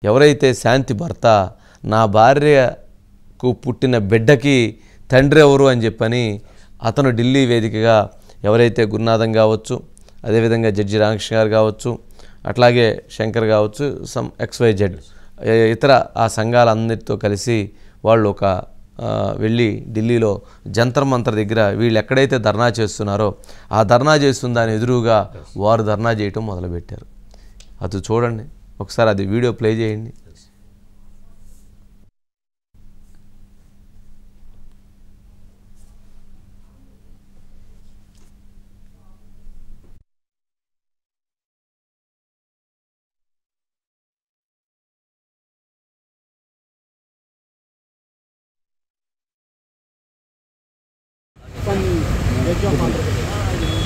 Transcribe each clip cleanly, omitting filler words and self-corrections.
ఎవరైతే శాంతి భర్త నా భార్యకు పుట్టిన బిడ్డకి తండ్రి ఎవరు అని చెప్పని అతను ఢిల్లీ వేదికగా ఎవరైతే గురునాథం కావచ్చు, అదేవిధంగా జడ్జి రామకృష్ణ గారు కావచ్చు, అట్లాగే శంకర్ కావచ్చు, సమ్ XYZ ఇతర ఆ సంఘాలన్నిటితో కలిసి వాళ్ళు ఒక వెళ్ళి ఢిల్లీలో జంతర్ మంతర్ దగ్గర వీళ్ళు ఎక్కడైతే ధర్నా చేస్తున్నారో ఆ ధర్నా చేస్తున్న దాని ఎదురుగా వారు ధర్నా చేయటం మొదలుపెట్టారు. అది చూడండి ఒకసారి, అది వీడియో ప్లే చేయండి.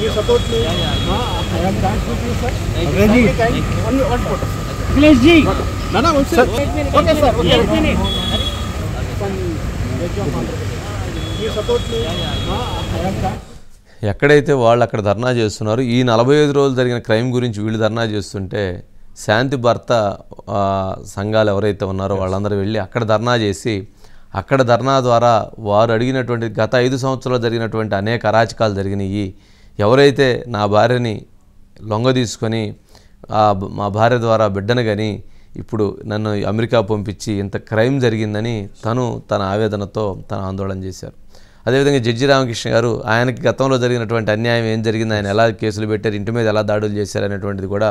You support me? I am thankful to you, sir. Ready? One photo. Please, Ji. No, sir. Okay, sir. Okay. You support me? I am thankful. ఎక్కడైతే వాళ్ళు అక్కడ ధర్నా చేస్తున్నారు, ఈ 45 రోజులు జరిగిన క్రైమ్ గురించి వీళ్ళు ధర్నా చేస్తుంటే శాంతి భర్త సంఘాలు ఎవరైతే ఉన్నారో వాళ్ళందరూ వెళ్ళి అక్కడ ధర్నా చేసి అక్కడ ధర్నా ద్వారా వారు అడిగినటువంటి గత 5 సంవత్సరాలు జరిగినటువంటి అనేక అరాచకాలు జరిగినాయి. ఎవరైతే నా భార్యని లొంగ తీసుకొని మా భార్య ద్వారా బిడ్డను కానీ ఇప్పుడు నన్ను అమెరికా పంపించి ఇంత క్రైమ్ జరిగిందని తన ఆవేదనతో ఆందోళన చేశారు. అదేవిధంగా జడ్జి రామకృష్ణ గారు ఆయనకి గతంలో జరిగినటువంటి అన్యాయం ఏం జరిగింది, ఆయన ఎలా కేసులు పెట్టారు, ఇంటి మీద ఎలా దాడులు చేశారు అనేటువంటిది కూడా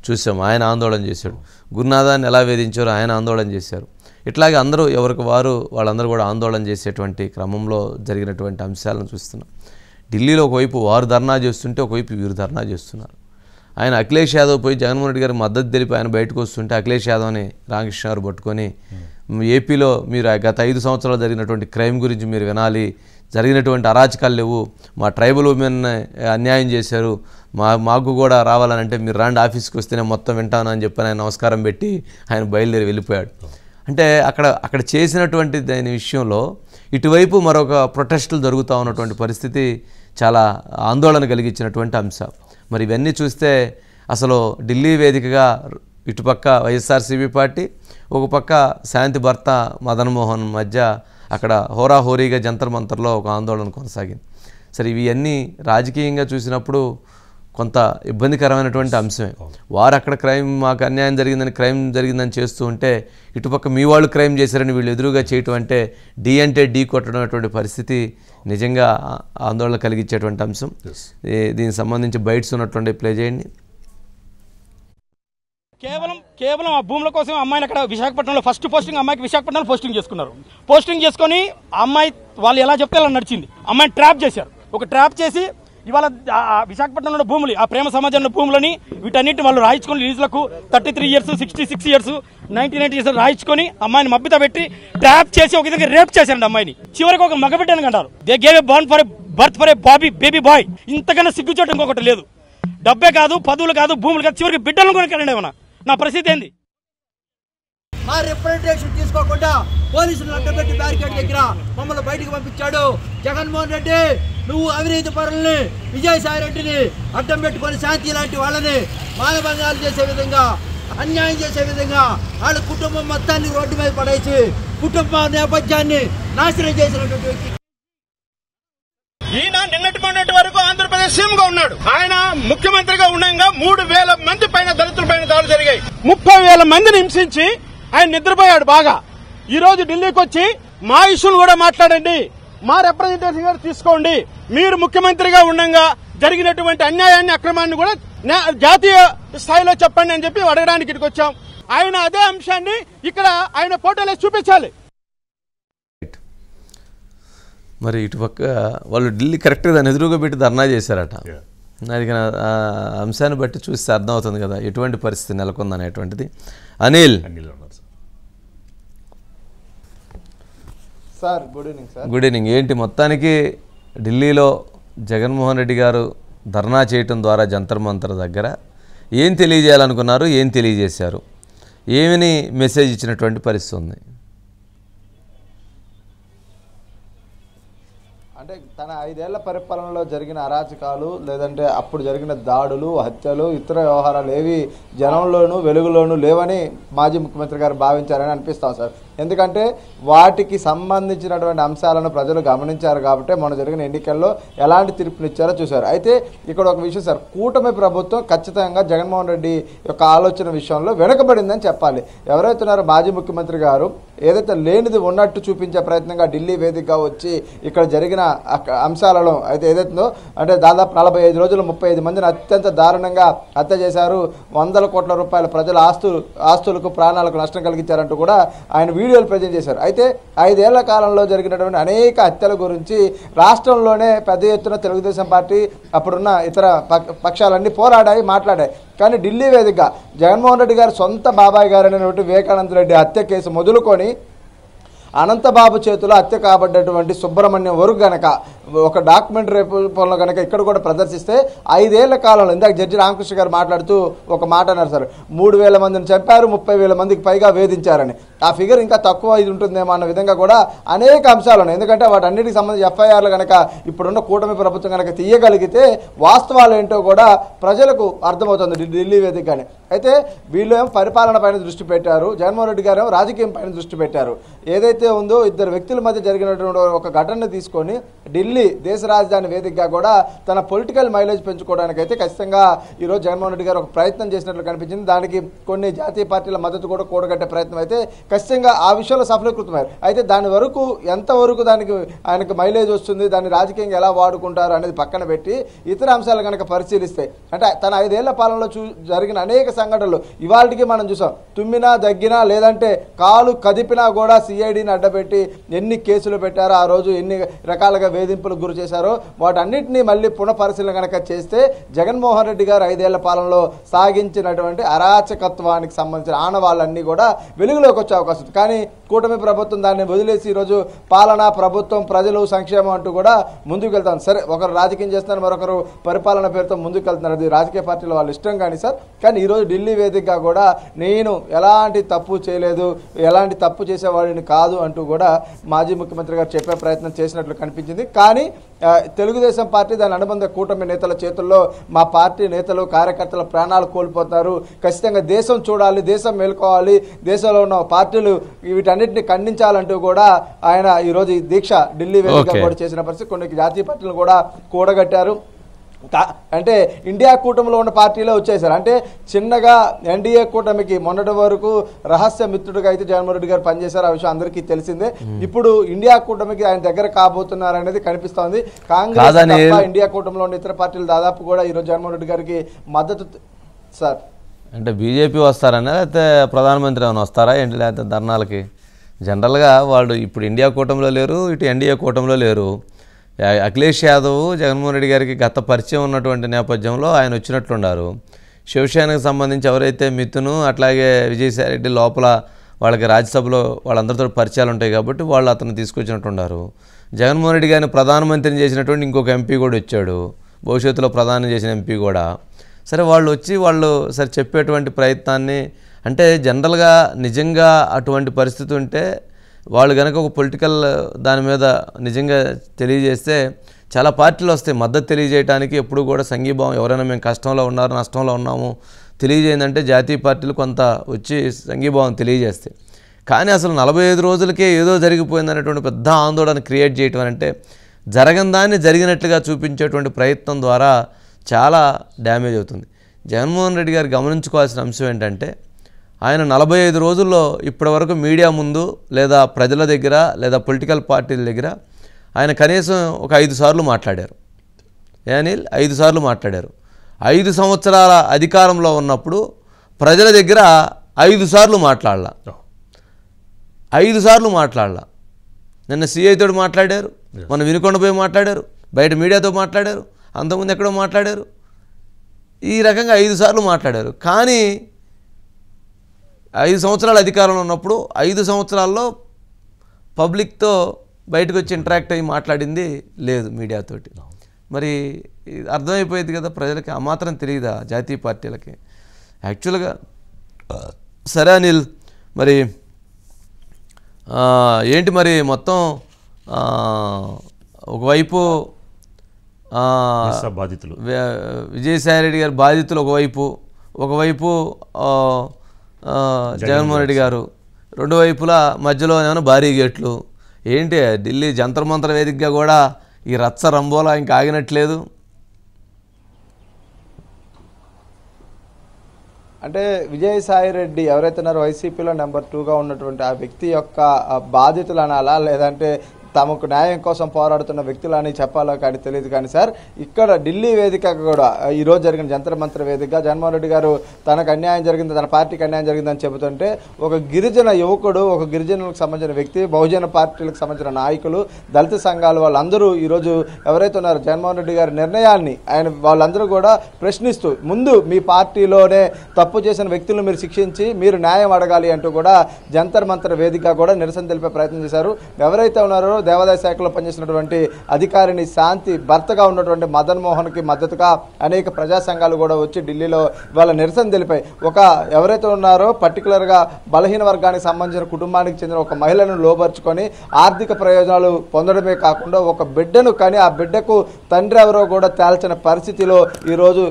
చూసాం. ఆయన ఆందోళన చేశాడు. గురునాథాన్ని ఎలా వేధించారో ఆయన ఆందోళన చేశారు. ఇట్లాగే అందరూ ఎవరికి వారు వాళ్ళందరూ కూడా ఆందోళన చేసేటువంటి క్రమంలో జరిగినటువంటి అంశాలను చూస్తున్నాం. ఢిల్లీలో ఒకవైపు వారు ధర్నా చేస్తుంటే ఒకవైపు వీరు ధర్నా చేస్తున్నారు. ఆయన అఖిలేష్ యాదవ్ పోయి జగన్మోహన్ రెడ్డి గారు మద్దతు తెలిపి ఆయన బయటకు వస్తుంటే అఖిలేష్ యాదవ్ని రామకృష్ణ గారు పట్టుకొని ఏపీలో మీరు గత 5 సంవత్సరాలు జరిగినటువంటి క్రైమ్ గురించి మీరు వినాలి, జరిగినటువంటి అరాచకాలు లేవు, మా ట్రైబల్ ఉమెన్ అన్యాయం చేశారు, మాకు కూడా రావాలనంటే మీరు రాండి ఆఫీస్కి వస్తేనే మొత్తం వింటాను అని చెప్పి ఆయన నమస్కారం పెట్టి ఆయన బయలుదేరి వెళ్ళిపోయాడు. అంటే అక్కడ చేసినటువంటి దాని విషయంలో ఇటువైపు మరొక ప్రొటెస్టులు జరుగుతూ ఉన్నటువంటి పరిస్థితి చాలా ఆందోళన కలిగించినటువంటి అంశం. మరి ఇవన్నీ చూస్తే అసలు ఢిల్లీ వేదికగా ఇటుపక్క వైఎస్ఆర్సీపీ పార్టీ, ఒక పక్క శాంతి భర్త మదన్మోహన్ మధ్య అక్కడ హోరాహోరీగా జంతర్ మంతర్లో ఒక ఆందోళన కొనసాగింది. సరే, ఇవన్నీ రాజకీయంగా చూసినప్పుడు కొంత ఇబ్బందికరమైనటువంటి అంశమే. వారు అక్కడ మాకు అన్యాయం జరిగిందని చేస్తూ ఉంటే ఇటుపక్క మీ వాళ్ళు క్రైమ్ చేశారని వీళ్ళు ఎదురుగా చేయటం అంటే ఢీ కొట్టడం అటువంటి పరిస్థితి నిజంగా ఆందోళన కలిగించేటువంటి అంశం. దీనికి సంబంధించి బైట్స్ ఉన్నటువంటి ప్లే చేయండి. కేవలం ఆ భూముల కోసం అమ్మాయిని అక్కడ విశాఖపట్నంలో ఫస్ట్ పోస్టింగ్, అమ్మాయికి విశాఖపట్నంలో పోస్టింగ్ చేసుకున్నారు. పోస్టింగ్ చేసుకొని అమ్మాయి వాళ్ళు ఎలా చెప్తే అలా నడిచింది. అమ్మాయిని ట్రాప్ చేశారు. ఒక ట్రాప్ చేసి ఇవాళ విశాఖపట్నంలో భూములు, ఆ ప్రేమ సమాజంలో భూములని వీటన్నిటి వాళ్ళు రాయించుకొని లీజులకు 33 ఇయర్స్, 66 ఇయర్స్, 99 ఇయర్స్ రాయించుకొని అమ్మాయిని మబ్బిత పెట్టి ట్రాప్ చేసి ఒక విధంగా రేప్ చేశారండి అమ్మాయిని. చివరికి ఒక మగబిడ్డని కంటారు. They gave a birth for a baby boy. ఇంతకన్నా సిగ్గుచోటు ఇంకొకటి లేదు. డబ్బే కాదు, పదవులు కాదు, భూములు కాదు, చివరికి బిడ్డలను కొనుక్కండి. ఏమన్నా నా పరిస్థితి ఏంది? మా రిప్రజెంటేషన్ తీసుకోకుండా పోలీసులు అడ్డపెట్టి బ్యారికేడ్ దగ్గర మమ్మల్ని బయటకు పంపించాడు. జగన్మోహన్ రెడ్డి, నువ్వు అవినీతి పరుల్ని, విజయసాయి రెడ్డిని అడ్డం పెట్టుకొని శాంతి లాంటి వాళ్ళని మానభంగాలు చేసే విధంగా, అన్యాయం చేసే విధంగా వాళ్ళ కుటుంబం మొత్తాన్ని రోడ్డు మీద పడేసి కుటుంబ నేపథ్యాన్ని నాశనం చేసినటువంటి వ్యక్తి ఈయన. నిన్నటి మొన్నటి వరకు ఆంధ్రప్రదేశ్ సీఎంగా ఉన్నాడు. ఆయన ముఖ్యమంత్రిగా ఉండగా 3,000 మంది పైన దళితుల పైన దాడులు జరిగాయి. 30,000 మందిని హింసించి ఆయన నిద్రపోయాడు బాగా. ఈ రోజు ఢిల్లీకి వచ్చి మా ఇష్యూలు కూడా మాట్లాడండి, మా రిప్రజెంటేషన్ కూడా తీసుకోండి, మీరు ముఖ్యమంత్రిగా ఉండగా జరిగినటువంటి అన్యాయాన్ని, అక్రమాన్ని కూడా జాతీయ స్థాయిలో చెప్పండి అని చెప్పి అడగడానికి ఇక్కడికి వచ్చాం. ఆయన అదే అంశాన్ని ఇక్కడ ఆయన ఫోటోలో చూపించాలి. మరి ఇటుపక్క వాళ్ళు ఢిల్లీ కరెక్ట్గా దాన్ని ఎదురుగా పెట్టి ధర్నా చేశారట. అది అంశాన్ని బట్టి చూస్తే అర్థమవుతుంది కదా ఎటువంటి పరిస్థితి నెలకొందనేటువంటిది. Anil sir, good evening sir. Good evening. ఏంటి మొత్తానికి ఢిల్లీలో జగన్మోహన్ రెడ్డి గారు ధర్నా చేయటం ద్వారా జంతర్ మంతర్ దగ్గర ఏం తెలియజేయాలనుకున్నారు, ఏం తెలియజేశారు, ఏమని మెసేజ్ ఇచ్చినటువంటి పరిస్థితి ఉంది? అంటే తన 5 ఏళ్ల పరిపాలనలో జరిగిన అరాచకాలు లేదంటే అప్పుడు జరిగిన దాడులు, హత్యలు, ఇతర వ్యవహారాలు ఏవి జనంలోనూ వెలుగులోనూ లేవని మాజీ ముఖ్యమంత్రి గారు భావించారని అనిపిస్తాం సార్. ఎందుకంటే వాటికి సంబంధించినటువంటి అంశాలను ప్రజలు గమనించారు కాబట్టి మొన్న జరిగిన ఎన్నికల్లో ఎలాంటి తీర్పునిచ్చారో చూశారు. అయితే ఇక్కడ ఒక విషయం సార్, కూటమి ప్రభుత్వం ఖచ్చితంగా జగన్మోహన్ రెడ్డి యొక్క ఆలోచన విషయంలో వెనుకబడిందని చెప్పాలి. ఎవరైతే ఉన్నారో మాజీ ముఖ్యమంత్రి గారు ఏదైతే లేనిది ఉన్నట్టు చూపించే ప్రయత్నంగా ఢిల్లీ వేదికగా వచ్చి ఇక్కడ జరిగిన అంశాలలో అయితే ఏదైతుందో అంటే దాదాపు 45 రోజులు 35 మందిని అత్యంత దారుణంగా హత్య చేశారు, 100 కోట్ల రూపాయల ప్రజల ఆస్తులకు ప్రాణాలకు నష్టం కలిగించారంటూ కూడా ఆయన వీడియోలు ప్రజెంట్ చేశారు. అయితే 5 ఏళ్ల కాలంలో జరిగినటువంటి అనేక హత్యల గురించి రాష్ట్రంలోనే పెద్ద ఎత్తున తెలుగుదేశం పార్టీ అప్పుడున్న ఇతర పక్షాలన్నీ పోరాడాయి, మాట్లాడాయి. కానీ ఢిల్లీ వేదికగా జగన్మోహన్ రెడ్డి గారు సొంత బాబాయ్ గారు అయినటువంటి వివేకానంద రెడ్డి హత్య కేసు మొదలుకొని అనంతబాబు చేతిలో హత్య కాబడ్డటువంటి సుబ్రహ్మణ్యం వరకు గనక ఒక డాక్యుమెంటరీ రూపంలో కనుక ఇక్కడ కూడా ప్రదర్శిస్తే 5 ఏళ్ల కాలంలో ఇందాక జడ్జి రామకృష్ణ గారు మాట్లాడుతూ ఒక మాట అన్నారు సార్, 3,000 మందిని చంపారు, 30,000 మందికి పైగా వేధించారని. ఆ ఫిగర్ ఇంకా తక్కువ ఇది ఉంటుందేమో అన్న విధంగా కూడా అనేక అంశాలు ఉన్నాయి. ఎందుకంటే వాటన్నిటికి సంబంధించి ఎఫ్ఐఆర్లు కనుక ఇప్పుడున్న కూటమి ప్రభుత్వం కనుక తీయగలిగితే వాస్తవాలు ఏంటో కూడా ప్రజలకు అర్థమవుతుంది ఢిల్లీ వేదికగానే. అయితే వీళ్ళు ఏమో పరిపాలన పైన దృష్టి పెట్టారు, జగన్మోహన్ రెడ్డి గారు ఏమో రాజకీయం పైన దృష్టి పెట్టారు. ఏదైతే ఉందో ఇద్దరు వ్యక్తుల మధ్య జరిగినటువంటి ఒక ఘటనను తీసుకొని ఢిల్లీ దేశ రాజధాని వేదికగా కూడా తన పొలిటికల్ మైలేజ్ పెంచుకోవడానికి అయితే ఖచ్చితంగా ఈరోజు జగన్మోహన్ రెడ్డి గారు ఒక ప్రయత్నం చేసినట్లు కనిపించింది. దానికి కొన్ని జాతీయ పార్టీల మద్దతు కూడా కూడగట్టే ప్రయత్నం అయితే ఖచ్చితంగా ఆ విషయంలో సఫలీకృతమయ్యారు. అయితే దాని వరకు ఎంతవరకు దానికి ఆయనకు మైలేజ్ వస్తుంది, దాన్ని రాజకీయంగా ఎలా వాడుకుంటారు అనేది పక్కన పెట్టి ఇతర అంశాలు కనుక పరిశీలిస్తే అంటే తన 5 ఏళ్ల పాలనలో జరిగిన అనేక సంఘటనలు ఇవాళకి మనం చూసాం. తుమ్మినా దగ్గినా లేదంటే కాలు కదిపినా కూడా సిఐడిని అడ్డపెట్టి ఎన్ని కేసులు పెట్టారో, ఆ రోజు ఎన్ని రకాలుగా వేధింపులకు గురి చేశారో వాటన్నిటినీ మళ్ళీ పునఃపరిశీలన కనుక చేస్తే జగన్మోహన్ రెడ్డి గారు 5 ఏళ్ల పాలనలో సాగించినటువంటి అరాచకత్వానికి సంబంధించిన ఆనవాళ్ళన్నీ కూడా వెలుగులోకి వచ్చే అవకాశం ఉంది. కానీ కూటమి ప్రభుత్వం దాన్ని వదిలేసి ఈరోజు పాలన, ప్రభుత్వం, ప్రజలు, సంక్షేమం అంటూ కూడా ముందుకు వెళ్తాను. సరే, ఒకరు రాజకీయం చేస్తున్నారు, మరొకరు పరిపాలన పేరుతో ముందుకు వెళ్తున్నారు, అది రాజకీయ పార్టీల వాళ్ళ ఇష్టం కానీ సార్. కానీ ఈరోజు ఢిల్లీ వేదికగా కూడా నేను ఎలాంటి తప్పు చేయలేదు, ఎలాంటి తప్పు చేసేవాడిని కాదు అంటూ కూడా మాజీ ముఖ్యమంత్రి గారు చెప్పే ప్రయత్నం చేసినట్లు కనిపించింది. కానీ తెలుగుదేశం పార్టీ దాని అనుబంధ కూటమి నేతల చేతుల్లో మా పార్టీ నేతలు, కార్యకర్తల ప్రాణాలు కోల్పోతారు, ఖచ్చితంగా దేశం చూడాలి, దేశం మేల్కోవాలి, దేశంలో ఉన్న పార్టీలు వీటన్నిటిని ఖండించాలంటూ కూడా ఆయన ఈరోజు ఈ దీక్ష ఢిల్లీ వేదికగా కూడా చేసిన పరిస్థితి. కొన్ని జాతీయ పార్టీలు కూడా కూడగట్టారు. అంటే ఇండియా కూటమిలో ఉన్న పార్టీలో వచ్చేసారు. అంటే చిన్నగా ఎన్డీఏ కూటమికి మొన్నటి వరకు రహస్య మిత్రుడిగా అయితే జగన్మోహన్ రెడ్డి గారు పనిచేశారు, ఆ విషయం అందరికీ తెలిసిందే. ఇప్పుడు ఇండియా కూటమికి ఆయన దగ్గర కాబోతున్నారు అనేది కనిపిస్తోంది. కాంగ్రెస్ ఇండియా కూటమిలో ఉన్న ఇతర పార్టీలు దాదాపు కూడా ఈరోజు జగన్మోహన్ రెడ్డి గారికి మద్దతు సార్. అంటే బీజేపీ వస్తారనా లేకపోతే ప్రధానమంత్రి ఏమైనా వస్తారా ఏంటి, లేకపోతే ధర్నాలకి? జనరల్గా వాళ్ళు ఇప్పుడు ఇండియా కూటమిలో లేరు, ఇటు ఎన్డీఏ కూటమిలో లేరు. అఖిలేష్ యాదవ్ జగన్మోహన్ రెడ్డి గారికి గత పరిచయం ఉన్నటువంటి నేపథ్యంలో ఆయన వచ్చినట్లున్నారు. శివసేనకు సంబంధించి ఎవరైతే మిథును అట్లాగే విజయసాయి రెడ్డి లోపల వాళ్ళకి రాజ్యసభలో వాళ్ళందరితో పరిచయాలు ఉంటాయి కాబట్టి వాళ్ళు అతను తీసుకొచ్చినట్టున్నారు. జగన్మోహన్ రెడ్డి గారిని ప్రధానమంత్రిని చేసినటువంటి ఇంకొక ఎంపీ కూడా వచ్చాడు, భవిష్యత్తులో ప్రధానం చేసిన ఎంపీ కూడా. సరే, వాళ్ళు వచ్చి వాళ్ళు సరే చెప్పేటువంటి ప్రయత్నాన్ని అంటే జనరల్గా నిజంగా అటువంటి పరిస్థితి ఉంటే వాళ్ళు కనుక ఒక పొలిటికల్ దాని మీద నిజంగా తెలియజేస్తే చాలా పార్టీలు వస్తాయి మద్దతు తెలియజేయడానికి. ఎప్పుడు కూడా సంఘీభావం, ఎవరైనా మేము కష్టంలో ఉన్నారు, నష్టంలో ఉన్నాము తెలియజేయందంటే జాతీయ పార్టీలు కొంత వచ్చి సంఘీభావం తెలియజేస్తాయి. కానీ అసలు 45 రోజులకే ఏదో జరిగిపోయిందనేటువంటి పెద్ద ఆందోళన క్రియేట్ చేయటం అంటే జరగని దాన్ని జరిగినట్లుగా చూపించేటువంటి ప్రయత్నం ద్వారా చాలా డ్యామేజ్ అవుతుంది. జగన్మోహన్ రెడ్డి గారు గమనించుకోవాల్సిన అంశం ఏంటంటే ఆయన 45 రోజుల్లో ఇప్పటివరకు మీడియా ముందు లేదా ప్రజల దగ్గర లేదా పొలిటికల్ పార్టీల దగ్గర ఆయన కనీసం ఒక 5 సార్లు మాట్లాడారు. అనిల్ 5 సార్లు మాట్లాడారు. 5 సంవత్సరాల అధికారంలో ఉన్నప్పుడు ప్రజల దగ్గర 5 సార్లు మాట్లాడాల. 5 సార్లు మాట్లాడాల. నిన్న సిఐతో మాట్లాడారు, మన వినుకొండపోయి మాట్లాడారు, బయట మీడియాతో మాట్లాడారు, అంతకుముందు ఎక్కడో మాట్లాడారు. ఈ రకంగా 5 సార్లు మాట్లాడారు. కానీ 5 సంవత్సరాల అధికారంలో ఉన్నప్పుడు 5 సంవత్సరాల్లో పబ్లిక్తో బయటకు వచ్చి ఇంటరాక్ట్ అయ్యి మాట్లాడింది లేదు మీడియాతోటి. మరి అర్థమైపోయేది కదా ప్రజలకి, ఆ మాత్రం తెలియదా జాతీయ పార్టీలకి? యాక్చువల్గా సరే అనిల్, మరి ఏంటి మరి మొత్తం ఒకవైపు బాధితులు విజయసాయిరెడ్డి గారి బాధితులు ఒకవైపు జగన్మోహన్ రెడ్డి గారు, రెండు వైపులా మధ్యలో ఏమైనా భారీ గేట్లు. ఏంటి ఢిల్లీ జంతర్ మంతర్ వేదికగా కూడా ఈ రచ్చ రంబోలా ఇంకా ఆగినట్లేదు. అంటే విజయసాయిరెడ్డి ఎవరైతే ఉన్నారో వైసీపీలో నెంబర్ 2గా ఉన్నటువంటి ఆ వ్యక్తి యొక్క బాధితులు అనాలా, లేదంటే తమకు న్యాయం కోసం పోరాడుతున్న వ్యక్తులని చెప్పాలో కానీ తెలియదు. కానీ సార్, ఇక్కడ ఢిల్లీ వేదిక కూడా ఈరోజు జరిగిన జంతర్ మంతర్ వేదికగా జగన్మోహన్ రెడ్డి గారు తనకు అన్యాయం జరిగింది, తన పార్టీకి అన్యాయం జరిగిందని చెబుతుంటే ఒక గిరిజన యువకుడు, ఒక గిరిజనులకు సంబంధించిన వ్యక్తి, బహుజన పార్టీలకు సంబంధించిన నాయకులు, దళిత సంఘాలు వాళ్ళందరూ ఈరోజు ఎవరైతే ఉన్నారో జగన్మోహన్ రెడ్డి గారి నిర్ణయాన్ని వాళ్ళందరూ కూడా ప్రశ్నిస్తూ, ముందు మీ పార్టీలోనే తప్పు చేసిన వ్యక్తులను మీరు శిక్షించి మీరు న్యాయం అడగాలి అంటూ కూడా జంతర్ మంతర్ వేదికగా కూడా నిరసన తెలిపే ప్రయత్నం చేశారు. ఎవరైతే ఉన్నారో దేవాదాయ శాఖలో పనిచేసినటువంటి అధికారిని శాంతి భర్తగా ఉన్నటువంటి మదన్ మోహన్కి మద్దతుగా అనేక ప్రజా సంఘాలు కూడా వచ్చి ఢిల్లీలో వాళ్ళ నిరసన తెలిపాయి. ఎవరైతే ఉన్నారో పర్టికులర్గా బలహీన వర్గానికి సంబంధించిన కుటుంబానికి చెందిన ఒక మహిళను లోబర్చుకొని ఆర్థిక ప్రయోజనాలు పొందడమే కాకుండా ఒక బిడ్డను కానీ ఆ బిడ్డకు తండ్రి ఎవరో కూడా తేల్చిన పరిస్థితిలో ఈరోజు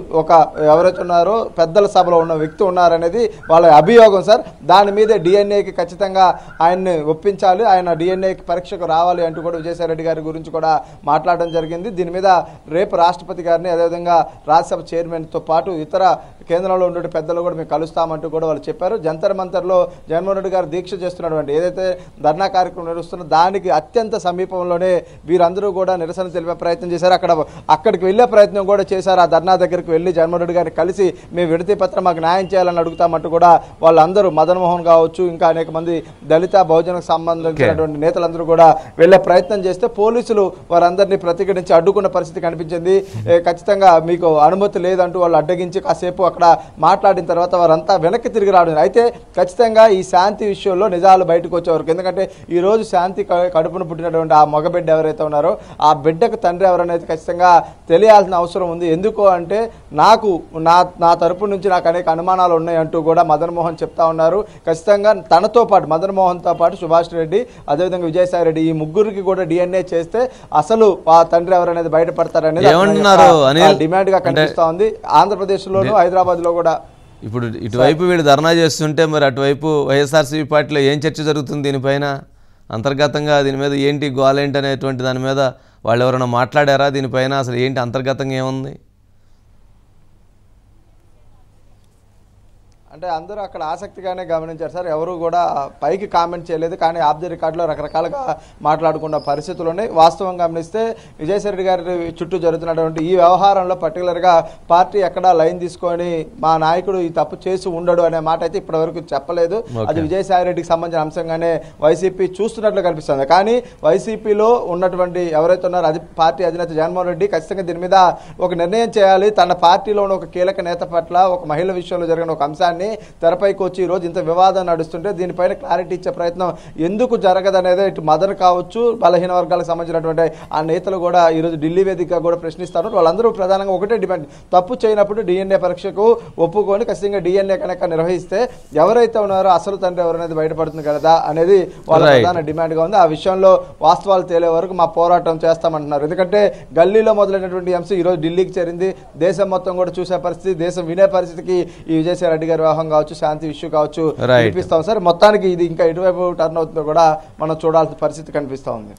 ఎవరైతే ఉన్నారో పెద్దల సభలో ఉన్న వ్యక్తి ఉన్నారనేది వాళ్ళ అభియోగం సార్. దాని మీదే డిఎన్ఏకి ఖచ్చితంగా ఆయన్ని ఒప్పించాలి, ఆయన డిఎన్ఏకి పరీక్షకు రావాలి అంటూ కూడా విజయసాయిరెడ్డి గారి గురించి కూడా మాట్లాడడం జరిగింది. దీని మీద రేపు రాష్ట్రపతి గారిని, అదేవిధంగా రాజ్యసభ చైర్మన్తో పాటు ఇతర కేంద్రంలో ఉండే పెద్దలు కూడా మేము కలుస్తామంటూ కూడా వాళ్ళు చెప్పారు. జంతర్ మంతర్లో జగన్మోహన్ రెడ్డి గారు దీక్ష చేస్తున్నటువంటి ఏదైతే ధర్నా కార్యక్రమం నిర్వహిస్తున్నా దానికి అత్యంత సమీపంలోనే వీరందరూ కూడా నిరసన తెలిపే ప్రయత్నం చేశారు. అక్కడికి వెళ్లే ప్రయత్నం కూడా చేశారు. ఆ ధర్నా దగ్గరికి వెళ్లి జగన్మోహన్ రెడ్డి గారిని కలిసి మేము విడతి పత్రం మాకు న్యాయం చేయాలని అడుగుతామంటూ కూడా వాళ్ళందరూ, మదన్ మోహన్ కావచ్చు, ఇంకా అనేక మంది దళిత బహుజనకు సంబంధించినటువంటి నేతలందరూ కూడా వెళ్లే ప్రయత్నం చేస్తే పోలీసులు వారందరినీ ప్రతిఘటించి అడ్డుకున్న పరిస్థితి కనిపించింది. ఖచ్చితంగా మీకు అనుమతి లేదంటూ వాళ్ళు అడ్డగించి కాసేపు అక్కడ మాట్లాడిన తర్వాత వారంతా వెనక్కి తిరిగి రావడం. అయితే ఖచ్చితంగా ఈ శాంతి విషయంలో నిజాలు బయటకు వచ్చేవరకు, ఎందుకంటే ఈ రోజు శాంతి కడుపును పుట్టినటువంటి ఆ మగబిడ్డ ఎవరైతే ఉన్నారో ఆ బిడ్డకు తండ్రి ఎవరనేది ఖచ్చితంగా తెలియాల్సిన అవసరం ఉంది. ఎందుకు అంటే నా తరపు నుంచి నాకు అనేక అనుమానాలు ఉన్నాయి అంటూ కూడా మదన్ మోహన్ చెప్తా ఉన్నారు. ఖచ్చితంగా తనతో పాటు మదన్ మోహన్తో పాటు సుభాష్ రెడ్డి, అదేవిధంగా విజయసాయి రెడ్డి, ఈ ముగ్గురికి కూడా డిఎన్ఏ చేస్తే అసలు ఆ తండ్రి ఎవరనేది బయటపడతారనేది డిమాండ్ గా కనిపిస్తా ఉంది. ఆంధ్రప్రదేశ్ లోను, హైదరాబాద్ లో కూడా. ఇప్పుడు ఇటువైపు వీళ్ళు ధర్నా చేస్తుంటే మరి అటువైపు వైఎస్ఆర్సీపీ పార్టీలో ఏం చర్చ జరుగుతుంది దీనిపైన? అంతర్గతంగా దీని మీద ఏంటి గోలేంటి అనేటువంటి దాని మీద వాళ్ళు ఎవరైనా మాట్లాడారా? దీనిపైన అసలు ఏంటి అంతర్గతంగా ఏముంది? అంటే అందరూ అక్కడ ఆసక్తిగానే గమనించారు సార్. ఎవరు కూడా పైకి కామెంట్ చేయలేదు, కానీ ఆఫ్ ది రికార్డులో రకరకాలుగా మాట్లాడుకున్న పరిస్థితులు ఉన్నాయి. వాస్తవం గమనిస్తే విజయసాయిరెడ్డి గారి చుట్టూ జరుగుతున్నటువంటి ఈ వ్యవహారంలో పర్టికులర్గా పార్టీ ఎక్కడా లైన్ తీసుకొని మా నాయకుడు ఈ తప్పు చేసి ఉండడు అనే మాట అయితే ఇప్పటి వరకు చెప్పలేదు. అది విజయసాయిరెడ్డికి సంబంధించిన అంశంగానే వైసీపీ చూస్తున్నట్లు కనిపిస్తుంది. కానీ వైసీపీలో ఉన్నటువంటి ఎవరైతే ఉన్నారో పార్టీ అధినేత జగన్మోహన్ రెడ్డి ఖచ్చితంగా దీని మీద ఒక నిర్ణయం చేయాలి. తన పార్టీలో ఉన్న ఒక కీలక నేత పట్ల, ఒక మహిళ విషయంలో జరిగిన ఒక అంశాన్ని తెరపైకి వచ్చి ఈరోజు ఇంత వివాదం నడుస్తుంటే దీనిపైన క్లారిటీ ఇచ్చే ప్రయత్నం ఎందుకు జరగదనేది ఇటు మదర్ కావచ్చు, బలహీన వర్గాలకు సంబంధించినటువంటి ఆ నేతలు కూడా ఈరోజు ఢిల్లీ వేదికగా కూడా ప్రశ్నిస్తారు. వాళ్ళందరూ ప్రధానంగా ఒకటే డిమాండ్, తప్పు చేయనప్పుడు డిఎన్ఏ పరీక్షకు ఒప్పుకొని ఖచ్చితంగా డిఎన్ఏ కనుక నిర్వహిస్తే ఎవరైతే ఉన్నారో అసలు తండ్రి ఎవరనేది బయటపడుతుంది కదా అనేది వాళ్ళ ప్రధాన డిమాండ్గా ఉంది. ఆ విషయంలో వాస్తవాలు తేలే వరకు మా పోరాటం చేస్తామంటున్నారు. ఎందుకంటే గల్లీలో మొదలైనటువంటి అంశం ఈరోజు ఢిల్లీకి చేరింది. దేశం మొత్తం కూడా చూసే పరిస్థితి, దేశం వినే పరిస్థితికి ఈ విజయసాయి రెడ్డి గారి వ్యవహారం కావచ్చు, శాంతి ఇష్యూ కావచ్చు వినిపిస్తాం సార్. మొత్తానికి ఇది ఇంకా ఎటువైపు టర్న్ అవుతుందో కూడా మనం చూడాల్సిన పరిస్థితి కనిపిస్తా ఉంది.